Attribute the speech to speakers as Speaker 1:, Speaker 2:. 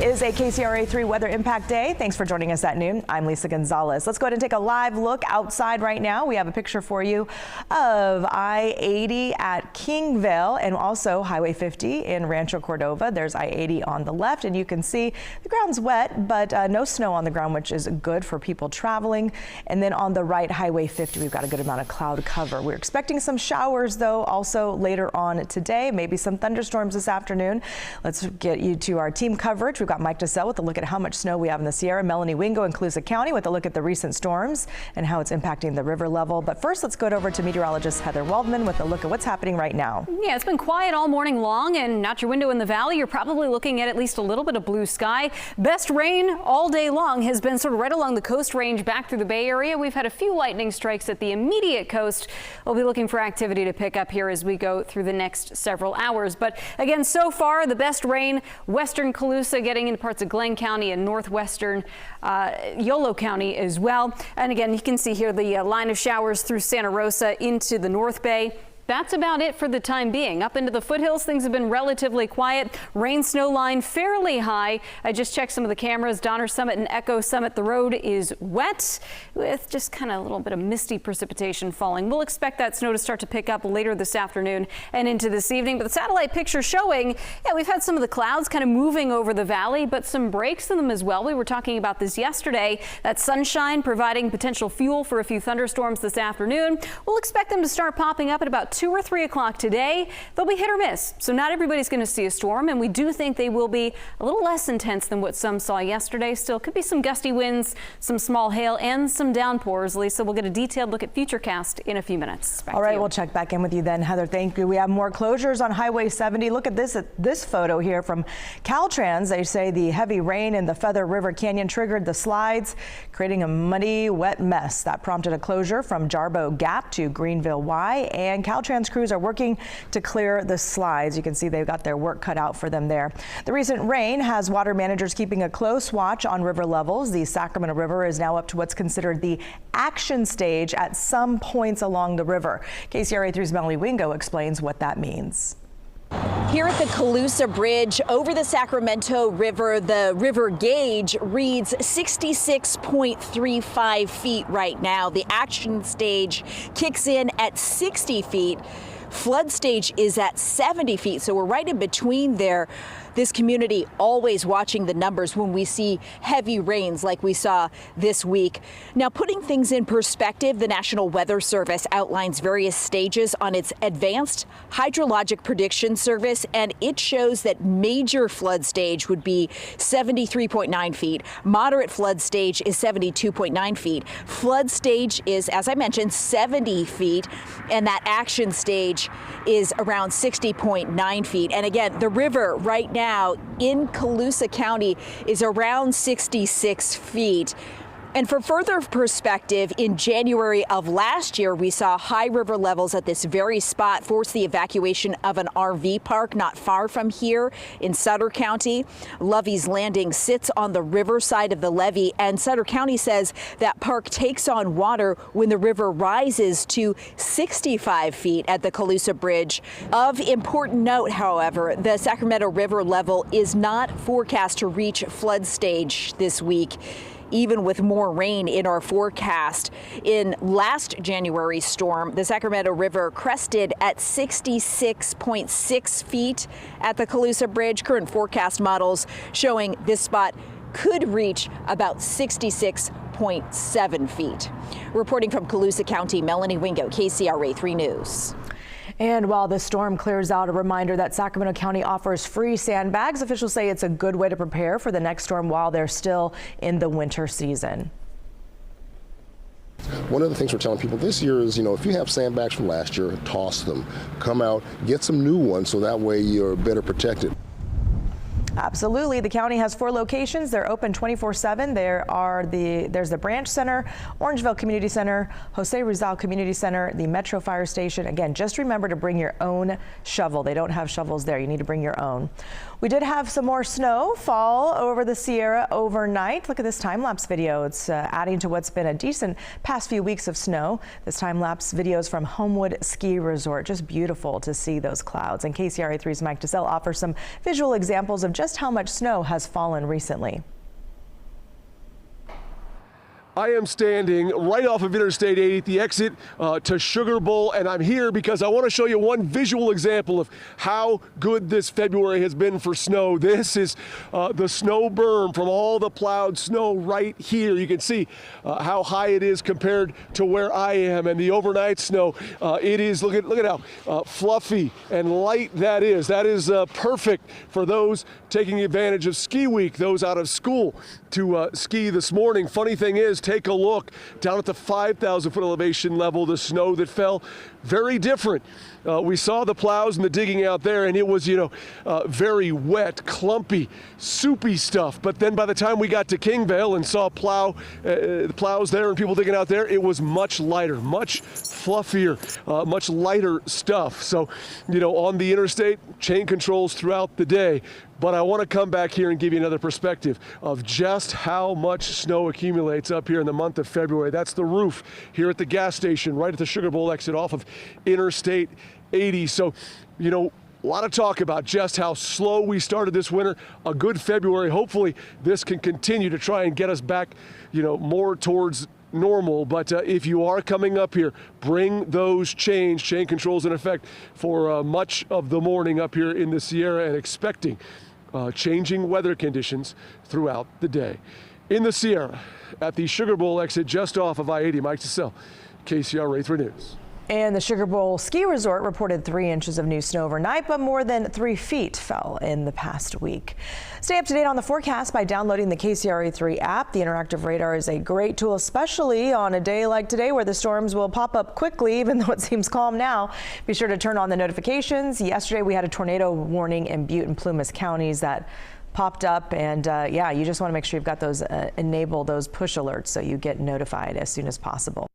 Speaker 1: is a KCRA 3 weather impact day. Thanks for joining us at noon. I'm Lisa Gonzalez. Let's go ahead and take a live look outside right now. We have a picture for you of I-80 at Kingvale and also Highway 50 in Rancho Cordova. There's I-80 on the left, and you can see the ground's wet, but no snow on the ground, which is good for people traveling. And then on the right, Highway 50, we've got a good amount of cloud cover. We're expecting some showers, though, also later on today, maybe some thunderstorms this afternoon. Let's get you to our team coverage. We've got Mike DeSell with a look at how much snow we have in the Sierra, Melanie Wingo in Colusa County with a look at the recent storms and how it's impacting the river level. But first, let's go over to meteorologist Heather Waldman with a look at what's happening right now.
Speaker 2: Yeah, it's been quiet all morning long, and out your window in the valley, you're probably looking at least a little bit of blue sky. Best rain all day long has been sort of right along the coast range back through the Bay Area. We've had a few lightning strikes at the immediate coast. We'll be looking for activity to pick up here as we go through the next several hours. But again, so far, the best rain, western Colusa, getting into parts of Glenn County and northwestern Yolo County as well. And again, you can see here the line of showers through Santa Rosa into the North Bay. That's about it for the time being. Up into the foothills, things have been relatively quiet. Rain snow line fairly high. I just checked some of the cameras. Donner Summit and Echo Summit, the road is wet with just kind of a little bit of misty precipitation falling. We'll expect that snow to start to pick up later this afternoon and into this evening. But the satellite picture showing, yeah, we've had some of the clouds kind of moving over the valley, but some breaks in them as well. We were talking about this yesterday. That sunshine providing potential fuel for a few thunderstorms this afternoon. We'll expect them to start popping up at about 2 or 3 o'clock today. They'll be hit or miss, so not everybody's going to see a storm, and we do think they will be a little less intense than what some saw yesterday. Still could be some gusty winds, some small hail, and some downpours. Lisa, we'll get a detailed look at Futurecast in a few minutes. Back
Speaker 1: All right, we'll check back in with you then, Heather. Thank you. We have more closures on Highway 70. Look at this photo here from Caltrans. They say the heavy rain in the Feather River Canyon triggered the slides, creating a muddy, wet mess. That prompted a closure from Jarbo Gap to Greenville Y, and Caltrans crews are working to clear the slides. You can see they've got their work cut out for them there. The recent rain has water managers keeping a close watch on river levels. The Sacramento River is now up to what's considered the action stage at some points along the river. KCRA 3's Melanie Wingo explains what that means.
Speaker 3: Here at the Colusa Bridge over the Sacramento River, the river gauge reads 66.35 feet right now. The action stage kicks in at 60 feet. Flood stage is at 70 feet, so we're right in between there. This community always watching the numbers when we see heavy rains like we saw this week. Now, putting things in perspective, the National Weather Service outlines various stages on its Advanced Hydrologic Prediction Service, and it shows that major flood stage would be 73.9 feet. Moderate flood stage is 72.9 feet. Flood stage is, as I mentioned, 70 feet, and that action stage is around 60.9 feet. And again, the river right now in Colusa County is around 66 feet. And for further perspective, in January of last year, we saw high river levels at this very spot force the evacuation of an RV park not far from here in Sutter County. Lovey's Landing sits on the river side of the levee, and Sutter County says that park takes on water when the river rises to 65 feet at the Colusa Bridge. Of important note, however, the Sacramento River level is not forecast to reach flood stage this week, even with more rain in our forecast. In last January's storm, the Sacramento River crested at 66.6 feet at the Colusa Bridge. Current forecast models showing this spot could reach about 66.7 feet. Reporting from Colusa County, Melanie Wingo, KCRA 3 News.
Speaker 1: And while the storm clears out, a reminder that Sacramento County offers free sandbags. Officials say it's a good way to prepare for the next storm while they're still in the winter season.
Speaker 4: One of the things we're telling people this year is, if you have sandbags from last year, toss them. Come out, get some new ones so that way you're better protected.
Speaker 1: Absolutely. The county has 4 locations. They're open 24/7. There's the Branch Center, Orangeville Community Center, Jose Rizal Community Center, the Metro Fire Station. Again, just remember to bring your own shovel. They don't have shovels there. You need to bring your own. We did have some more snow fall over the Sierra overnight. Look at this time-lapse video. It's adding to what's been a decent past few weeks of snow. This time-lapse video is from Homewood Ski Resort. Just beautiful to see those clouds. And KCRA 3's Mike DeSell offers some visual examples of just how much snow has fallen recently.
Speaker 5: I am standing right off of Interstate 80 at the exit to Sugar Bowl, and I'm here because I want to show you one visual example of how good this February has been for snow. This is the snow berm from all the plowed snow right here. You can see how high it is compared to where I am, and the overnight snow. It is, look at how fluffy and light that is. That is perfect for those taking advantage of ski week, those out of school to ski this morning. Funny thing is, take a look down at the 5,000 foot elevation level, the snow that fell, very different. We saw the plows and the digging out there, and it was, very wet, clumpy, soupy stuff. But then by the time we got to Kingvale and saw the plows there and people digging out there, it was much lighter, much fluffier, much lighter stuff. So, on the interstate, chain controls throughout the day. But I want to come back here and give you another perspective of just how much snow accumulates up here in the month of February. That's the roof here at the gas station, right at the Sugar Bowl exit off of Interstate 80. So, a lot of talk about just how slow we started this winter. A good February. Hopefully this can continue to try and get us back, more towards normal. But if you are coming up here, bring those chain controls in effect for much of the morning up here in the Sierra, and expecting changing weather conditions throughout the day. In the Sierra, at the Sugar Bowl exit just off of I-80, Mike DeSell, KCRA 3 News.
Speaker 1: And the Sugar Bowl Ski Resort reported 3 inches of new snow overnight, but more than 3 feet fell in the past week. Stay up to date on the forecast by downloading the KCRA 3 app. The interactive radar is a great tool, especially on a day like today where the storms will pop up quickly, even though it seems calm now. Be sure to turn on the notifications. Yesterday we had a tornado warning in Butte and Plumas counties that popped up, and you just want to make sure you've got those enable those push alerts so you get notified as soon as possible.